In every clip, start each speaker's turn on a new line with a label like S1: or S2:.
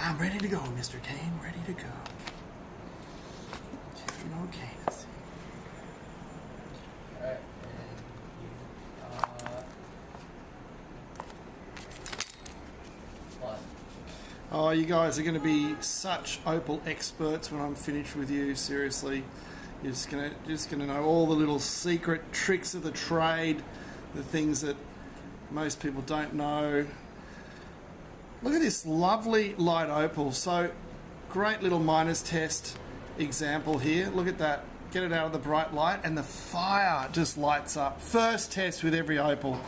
S1: I'm ready to go, Mr. Kane, ready to go. You know, Kane is here.
S2: Alright, and what?
S1: Oh, you guys are going to be such Opal experts when I'm finished with you, seriously. You're just gonna know all the little secret tricks of the trade, the things that most people don't know. Look at this lovely light opal. So great little miners test example here. Look at that. Get it out of the bright light and the fire just lights up. First test with every opal.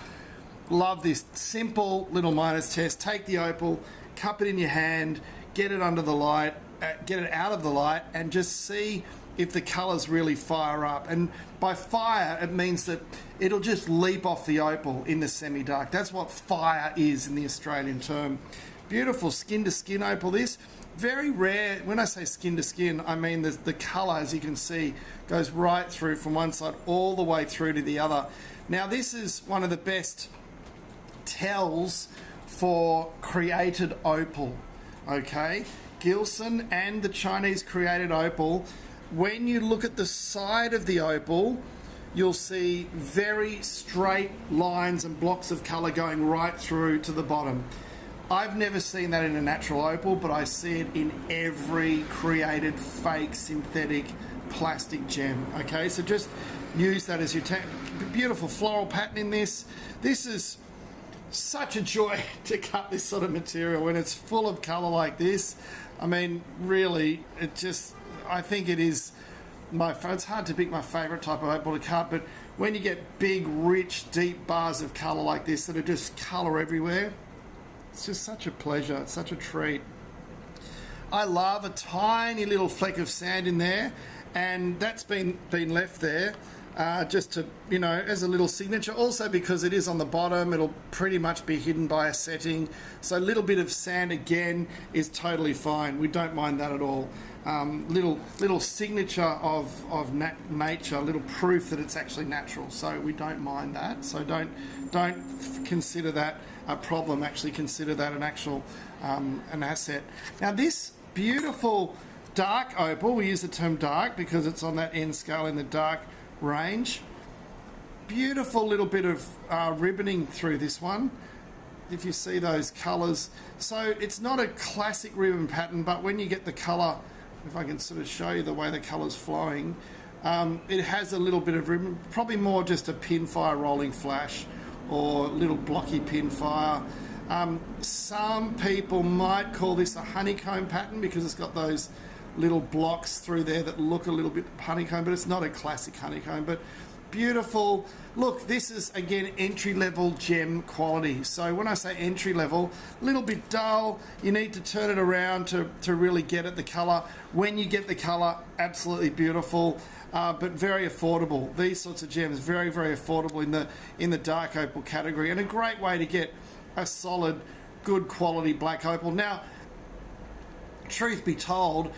S1: Love this simple little miners test. Take the opal, cup it in your hand, get it under the light, get it out of the light, and just see if the colours really fire up. And by fire, it means that it'll just leap off the opal in the semi-dark. That's what fire is in the Australian term. Beautiful skin-to-skin opal this. Very rare. When I say skin-to-skin, I mean the colour, as you can see, goes right through from one side all the way through to the other. Now, this is one of the best tells for created opal, okay? Gilson and the Chinese created opal. When you look at the side of the opal, you'll see very straight lines and blocks of colour going right through to the bottom. I've never seen that in a natural opal, but I see it in every created fake synthetic plastic gem. Okay, so just use that as your beautiful floral pattern in this. This is such a joy to cut this sort of material when it's full of colour like this. I mean, really, it just, I think it is it's hard to pick my favourite type of opal to cut, but when you get big, rich, deep bars of colour like this that are just colour everywhere, it's just such a pleasure, it's such a treat. I love a tiny little fleck of sand in there, and that's been left there just to, you know, as a little signature. Also because it is on the bottom, it'll pretty much be hidden by a setting. So a little bit of sand again is totally fine. We don't mind that at all. Little signature of nature, little proof that it's actually natural. So we don't mind that. So don't consider that a problem. Actually consider that an actual an asset. Now this beautiful dark opal, we use the term dark because it's on that N scale in the dark range. Beautiful little bit of ribboning through this one, if you see those colours. So it's not a classic ribbon pattern, but when you get the colour, if I can sort of show you the way the colour's flowing, it has a little bit of ribbon, probably more just a pin fire rolling flash or little blocky pin fire. Some people might call this a honeycomb pattern because it's got those little blocks through there that look a little bit honeycomb, but it's not a classic honeycomb. But beautiful. Look, this is again entry-level gem quality. So when I say entry-level, a little bit dull, you need to turn it around to really get at the colour. When you get the colour, absolutely beautiful, but very affordable. These sorts of gems, very, very affordable in the dark opal category, and a great way to get a solid, good quality black opal. Now, truth be told,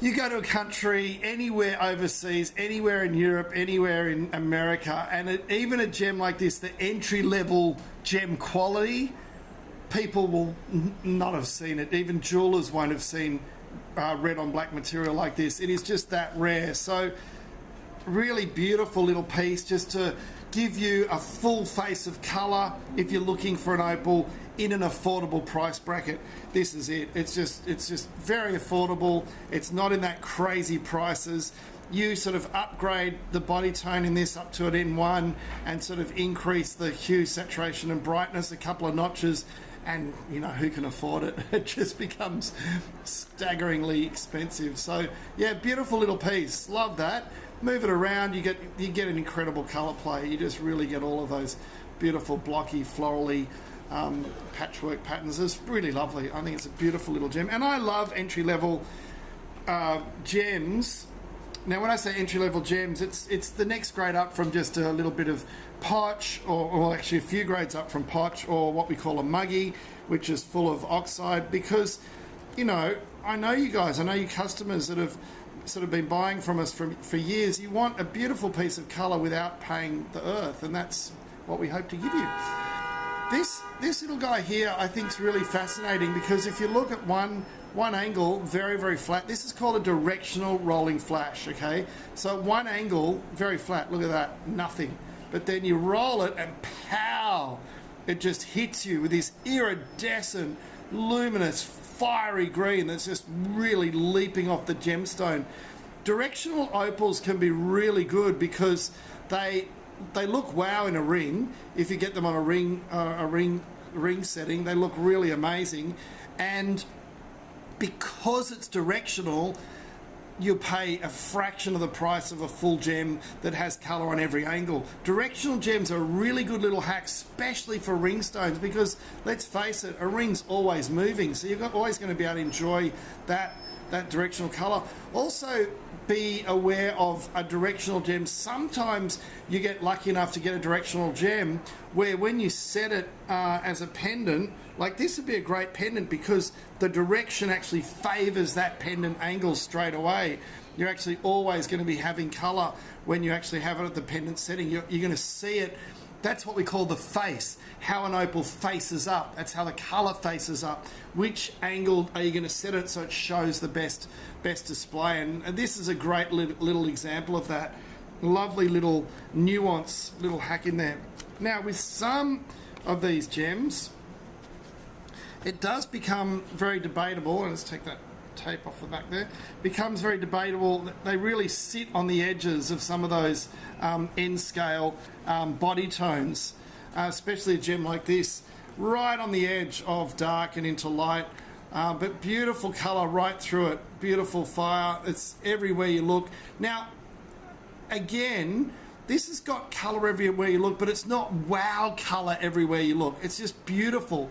S1: you go to a country, anywhere overseas, anywhere in Europe, anywhere in America, and even a gem like this, the entry-level gem quality, people will not have seen it. Even jewelers won't have seen red on black material like this. It is just that rare. So really beautiful little piece just to give you a full face of colour if you're looking for an opal in an affordable price bracket. This is it. It's just very affordable. It's not in that crazy prices. You sort of upgrade the body tone in this up to an N1 and sort of increase the hue, saturation and brightness a couple of notches, and you know, who can afford it? It just becomes staggeringly expensive. So yeah, beautiful little piece. Love that. Move it around, you get an incredible colour play. You just really get all of those beautiful blocky, florally patchwork patterns. It's really lovely. I think it's a beautiful little gem, and I love entry-level gems. Now when I say entry-level gems, it's the next grade up from just a little bit of potch, or actually a few grades up from potch, or what we call a muggy, which is full of oxide. Because, you know, I know you guys, I know you customers that have sort of been buying from us for years. You want a beautiful piece of colour without paying the earth, and that's what we hope to give you. This little guy here I think is really fascinating, because if you look at one angle, very, very flat. This is called a directional rolling flash, okay? So at one angle, very flat, look at that, nothing. But then you roll it and pow, it just hits you with this iridescent, luminous, fiery green that's just really leaping off the gemstone. Directional opals can be really good because they look wow in a ring. If you get them on a ring setting, they look really amazing. And because it's directional, you pay a fraction of the price of a full gem that has colour on every angle. Directional gems are a really good little hack, especially for ring stones, because let's face it, a ring's always moving, so you're always going to be able to enjoy that directional colour. Also, be aware of a directional gem. Sometimes you get lucky enough to get a directional gem where when you set it as a pendant, like this would be a great pendant because the direction actually favours that pendant angle straight away. You're actually always going to be having colour when you actually have it at the pendant setting. You're going to see it. That's what we call the face, how an opal faces up. That's how the colour faces up. Which angle are you going to set it so it shows the best display? And this is a great little example of that. Lovely little nuance, little hack in there. Now with some of these gems, it does become very debatable, and let's take that tape off the back there, becomes very debatable. They really sit on the edges of some of those end scale body tones, especially a gem like this, right on the edge of dark and into light, but beautiful colour right through it, beautiful fire, it's everywhere you look. Now again, this has got colour everywhere you look, but it's not wow colour everywhere you look. It's just beautiful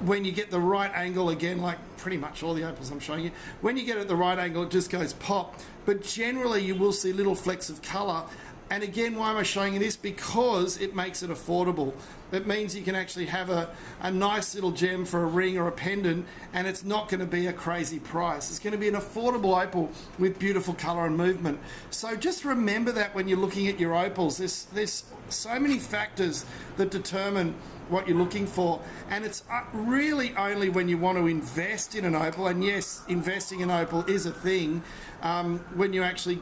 S1: when you get the right angle. Again, like pretty much all the opals I'm showing you, when you get it at the right angle, it just goes pop. But generally you will see little flecks of colour. And again, why am I showing you this? Because it makes it affordable. It means you can actually have a nice little gem for a ring or a pendant, and it's not going to be a crazy price. It's going to be an affordable opal with beautiful colour and movement. So just remember that when you're looking at your opals. There's so many factors that determine what you're looking for, and it's really only when you want to invest in an opal, and yes, investing in opal is a thing, when you actually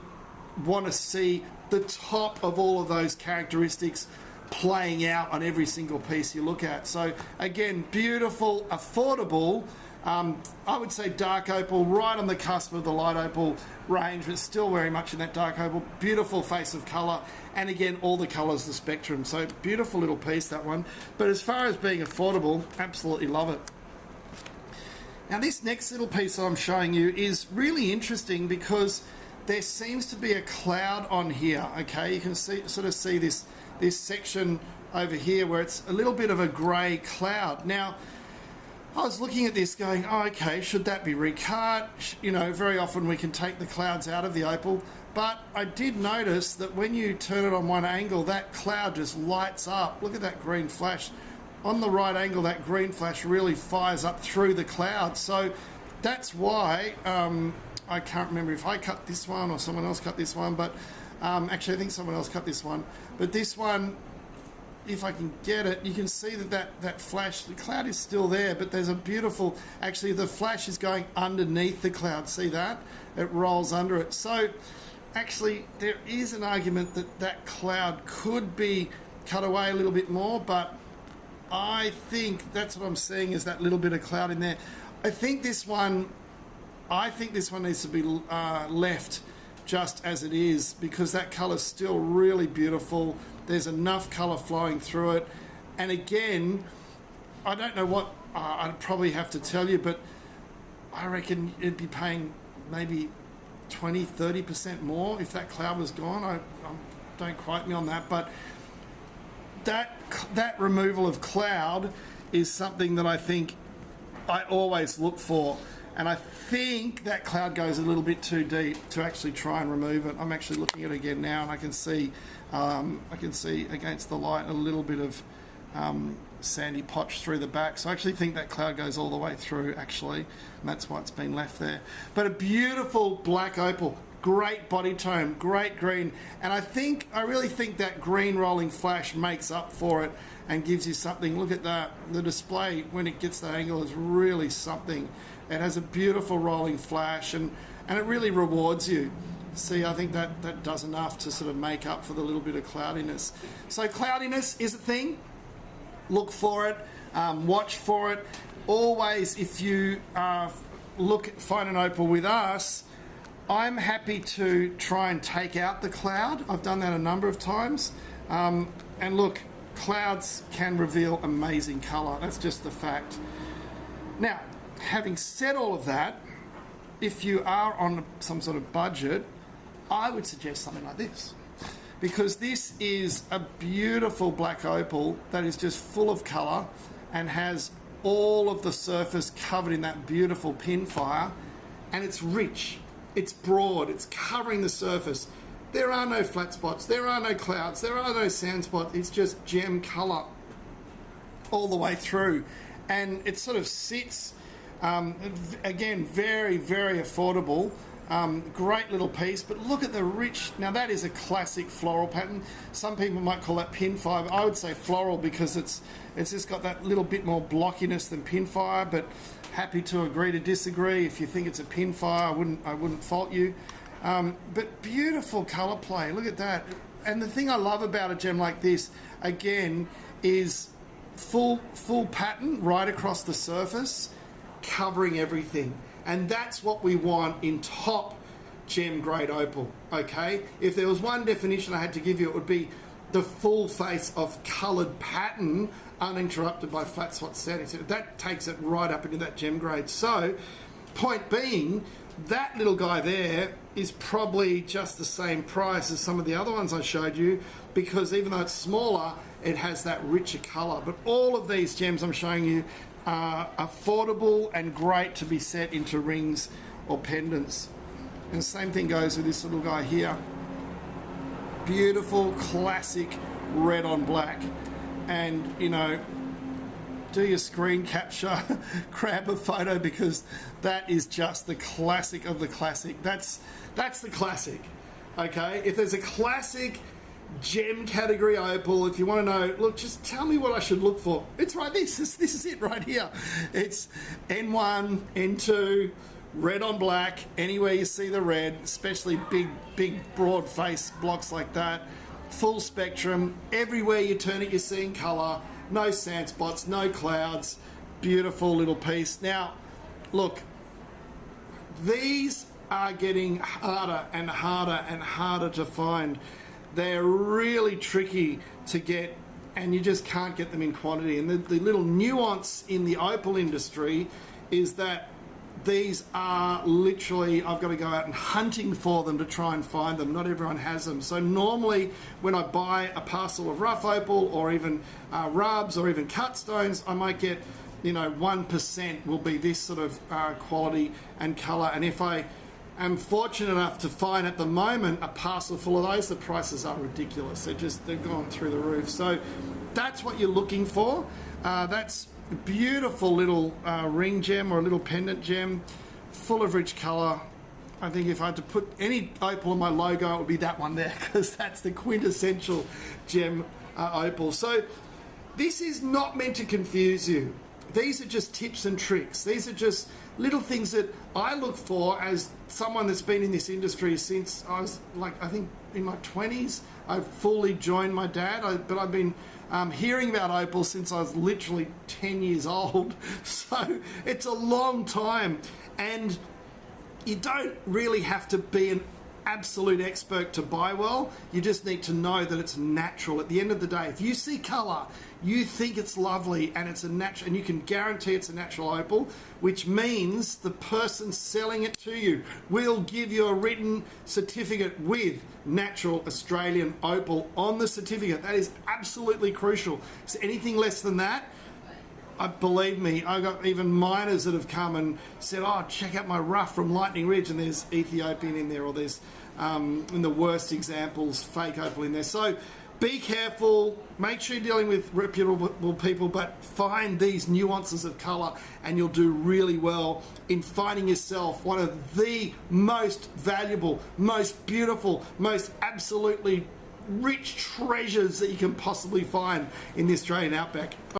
S1: want to see the top of all of those characteristics playing out on every single piece you look at. So again, beautiful, affordable, I would say dark opal, right on the cusp of the light opal range, but still very much in that dark opal. Beautiful face of colour, and again, all the colours of the spectrum. So beautiful little piece, that one. But as far as being affordable, absolutely love it. Now this next little piece that I'm showing you is really interesting because there seems to be a cloud on here, okay? You can sort of see this section over here where it's a little bit of a grey cloud. Now, I was looking at this going, oh, okay, should that be recut? You know, very often we can take the clouds out of the opal, but I did notice that when you turn it on one angle, that cloud just lights up. Look at that green flash. On the right angle, that green flash really fires up through the cloud. So that's why, I can't remember if I cut this one or someone else cut this one, but actually I think someone else cut this one. But this one, if I can get it, you can see that flash, the cloud is still there, but there's a beautiful, actually the flash is going underneath the cloud. See that? It rolls under it. So actually there is an argument that that cloud could be cut away a little bit more, but I think that's what I'm seeing is that little bit of cloud in there. I think this one needs to be left just as it is, because that colour's still really beautiful. There's enough colour flowing through it. And again, I don't know what I'd probably have to tell you, but I reckon it'd be paying maybe 20-30% more if that cloud was gone. Don't quote me on that, but that removal of cloud is something that I think I always look for. And I think that cloud goes a little bit too deep to actually try and remove it. I'm actually looking at it again now, and I can see against the light a little bit of sandy potch through the back. So I actually think that cloud goes all the way through, actually, and that's why it's been left there. But a beautiful black opal, great body tone, great green, and I really think that green rolling flash makes up for it and gives you something. Look at that. The display, when it gets that angle, is really something. It has a beautiful rolling flash, and it really rewards you. See, I think that does enough to sort of make up for the little bit of cloudiness. So cloudiness is a thing. Look for it, watch for it. Always, if you find an opal with us, I'm happy to try and take out the cloud. I've done that a number of times. And look, clouds can reveal amazing colour. That's just the fact. Now, having said all of that, if you are on some sort of budget, I would suggest something like this. Because this is a beautiful black opal that is just full of colour and has all of the surface covered in that beautiful pinfire, and it's rich, it's broad, it's covering the surface. There are no flat spots, there are no clouds, there are no sand spots, it's just gem colour all the way through. And it sort of sits, again, very, very affordable. Great little piece, but look at the rich. Now that is a classic floral pattern. Some people might call that pinfire, but I would say floral because it's just got that little bit more blockiness than pinfire. But happy to agree to disagree. If you think it's a pinfire, I wouldn't fault you. But beautiful colour play. Look at that. And the thing I love about a gem like this, again, is full pattern right across the surface, covering everything. And that's what we want in top gem grade opal, okay? If there was one definition I had to give you, it would be the full face of coloured pattern uninterrupted by flat spot sanding. So that takes it right up into that gem grade. So, point being, that little guy there is probably just the same price as some of the other ones I showed you, because even though it's smaller, it has that richer colour. But all of these gems I'm showing you are affordable and great to be set into rings or pendants. And the same thing goes with this little guy here. Beautiful, classic red on black. And, you know, do your screen capture, grab a photo, because that is just the classic of the classic. That's the classic, okay? If there's a classic gem category opal, if you want to know, look, just tell me what I should look for. It's right, this is it right here. It's N1, N2, red on black, anywhere you see the red, especially big broad face blocks like that, full spectrum, everywhere you turn it you're seeing colour, no sand spots, no clouds, beautiful little piece. Now, look, these are getting harder and harder and harder to find. They're really tricky to get, and you just can't get them in quantity. And the little nuance in the opal industry is that these are literally, I've got to go out and hunting for them to try and find them. Not everyone has them. So normally when I buy a parcel of rough opal or even rubs or even cut stones, I might get, 1% will be this sort of quality and colour. And if I am fortunate enough to find at the moment a parcel full of those, the prices are ridiculous. They've gone through the roof. So that's what you're looking for. That's a beautiful little ring gem or a little pendant gem, full of rich colour. I think if I had to put any opal on my logo, it would be that one there, because that's the quintessential gem opal. So this is not meant to confuse you. These are just tips and tricks. These are just little things that I look for as someone that's been in this industry since I was, I think in my 20s. I fully joined my dad, but I've been hearing about opal since I was literally 10 years old. So it's a long time. And you don't really have to be an absolute expert to buy well. You just need to know that it's natural. At the end of the day, if you see colour, you think it's lovely and it's a natural, and you can guarantee it's a natural opal, which means the person selling it to you will give you a written certificate with natural Australian opal on the certificate. That is absolutely crucial. So anything less than that, believe me, I've got even miners that have come and said, oh, check out my rough from Lightning Ridge, and there's Ethiopian in there, or there's, in the worst examples, fake opal in there. So Be careful, make sure you're dealing with reputable people, but find these nuances of colour and you'll do really well in finding yourself one of the most valuable, most beautiful, most absolutely rich treasures that you can possibly find in the Australian outback.